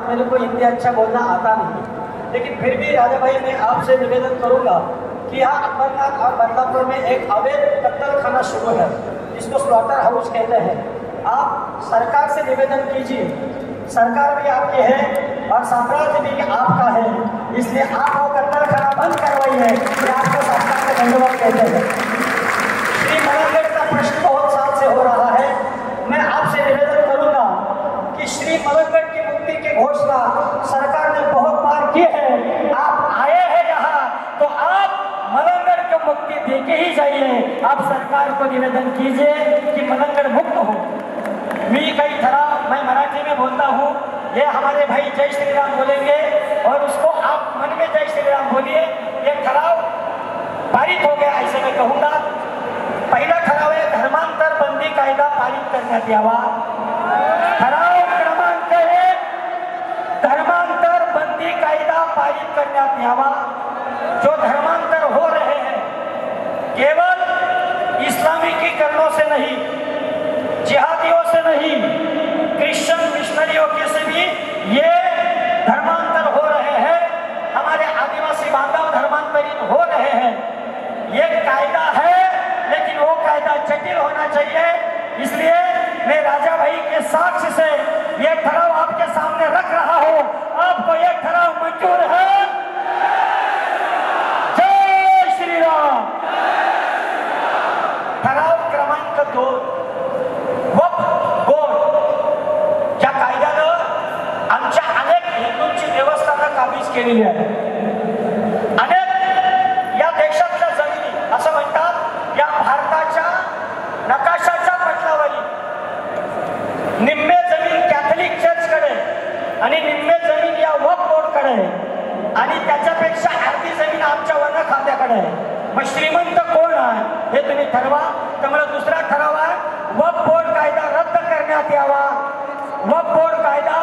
मेरे को हिंदी अच्छा बोलना आता नहीं, लेकिन फिर भी राजा भाई मैं आपसे निवेदन करूंगा कि यहाँ अमरनाथ और बदलापुर में एक अवैध कत्ल खाना शुरू है जिसको स्लॉटर हाउस कहते हैं। आप सरकार से निवेदन कीजिए, सरकार भी आपकी है और साम्राज्य भी आपका है, इसलिए आप वो कत्ल खाना बंद करवाइए। ये आपको सरकार का धन्यवाद कहते हैं। श्री मलंगगढ़ का प्रश्न बहुत साल से हो रहा है। मैं आपसे निवेदन करूंगा कि श्री मलंगगढ़ की मुक्ति की घोषणा सरकार ने बहुत बार की है। आप आए हैं यहाँ तो आप मलंगगढ़ को मुक्ति दे के ही जाइए। आप सरकार को निवेदन कीजिए कि मलंगगढ़ मुक्त हो। मी कई ठराव मैं मराठी में बोलता हूँ, ये हमारे भाई जय श्री राम बोलेंगे और उसको आप मन में जय श्री राम बोलिए। ये ठराव पारित हो गया ऐसे मैं कहूँगा। पहिला ठराव आहे धर्मांतर बंदी कायदा पारित करण्यात यावा। ठराव क्रमांक 1 धर्मांतर बंदी कायदा पारित करण्यात यावा। जो धर्मांतर हो रहे हैं केवल इस्लामीकरणों से नहीं, जिहादियों से नहीं, क्रिश्चियन मिशनरियों के से भी ये धर्मांतर हो रहे हैं। हमारे आदिवासी बांधव धर्मांतरित हो रहे हैं। ये कायदा है लेकिन वो कायदा जटिल होना चाहिए। इसलिए मैं राजा भाई के साक्ष्य से ये ठराव आपके सामने रख रहा हूं। आपको ये ठराव मंजूर है? जय श्री राम। ठराव क्रमांक 2 वक्फ बोर्ड या कायद्यानं आमच्या अनेक हिंदूंची व्यवस्था काबीज केलेली आहे। अनेक या देशातल्या जमिनी असं म्हणतात या भारताच्या नकाशाच्या पटलावरी निम्मे जमीन कॅथलिक चर्चकडे आणि निम्मे जमीन या वक्फ बोर्डकडे आणि त्याच्यापेक्षा अर्धी जमीन आमच्या वन खात्याकडे आहे। मग श्रीमंत कोण आहे हे तुम्ही ठरवा। त्यामुळे दुसरा ठराव आहे वक्फ बोर्ड कायदा रद्द करण्यात यावा। वक्फ बोर्ड कायदा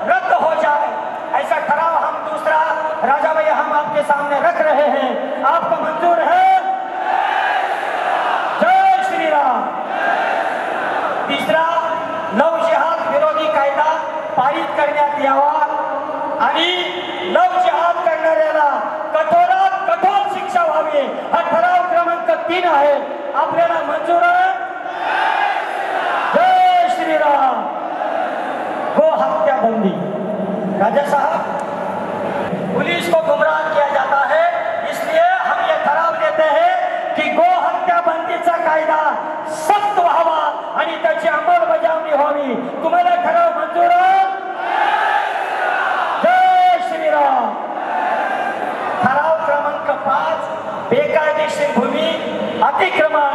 रद्द हो जाए ऐसा ठराव हम दूसरा राजा भैया हम आपके सामने रख रहे हैं। आपको मंजूर है? जय श्री राम। तीसरा लव जिहाद विरोधी कायदा पारित करण्यात यावा आणि लव जिहाद करणाऱ्याला कठोरात कठोर शिक्षा व्हावी। हा ठराव क्रमांक 3 आहे। आपल्याला मंजूर आहे? जय श्री राम। गो हत्या बंदी। राजा साहब पुलिस को गुमराह किया जाता है, इसलिए हम ये ठराव लेते हैं कि गो हत्या बंदीचा कायदा सक्त व्हावा आणि त्याची अंमलबजावणी व्हावी। तुम्हाला ठराव मंजूर आहे? जय श्री राम। ठराव क्रमांक 5 बेकायदेशीर भूमी अतिक्रमण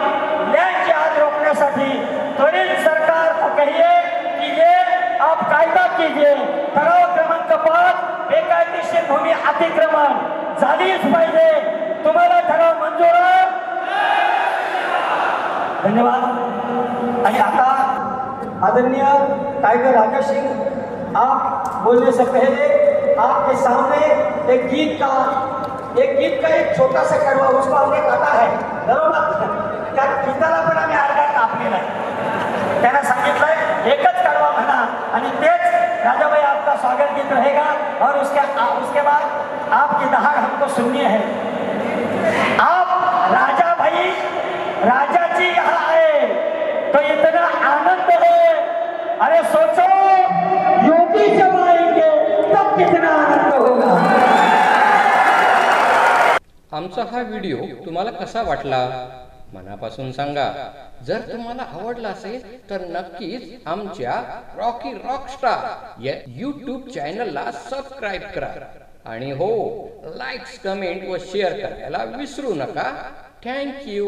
लैंड जिहाद रोकण्यासाठी त्वरित सरकार को कहिए कि ये आप कायदा कीजिए। ठराव क्रमांक 5 बेकायदेशीर भूमी अतिक्रमण झालीच पाहिजे। तुम्हाला ठराव मंजूर आहे? धन्यवाद। आणि आता आदरणीय टाइगर राजा सिंह आप बोलने से पहले आपके सामने एक गीत का एक छोटा सा कडवा उसको हमने काटा है। बरोबर त्या गीताला पण आम्ही अर्धा कापलेला आहे। त्यांना सांगितलंय एकच कडवा म्हणा आणि तेच राजा भाई आपका स्वागत गीत रहेगा और उसके बाद आपकी दहाड़ हमको सुननी है। आप राजा भाई राजा जी यहाँ आए तो इतना आनंद है। अरे सोचो योगी जब आएंगे तब कितना आनंद होगा। आमचा हा व्हिडिओ तुम्हाला कसा वाटला मनापासून सांगा। जर तुम्हाला आवडला असेल तर नक्कीच आमच्या रॉकी रॉकस्टार या YouTube चॅनलला सबस्क्राइब करा आणि हो लाईक्स कमेंट व शेअर करायला विसरू नका। Thank you.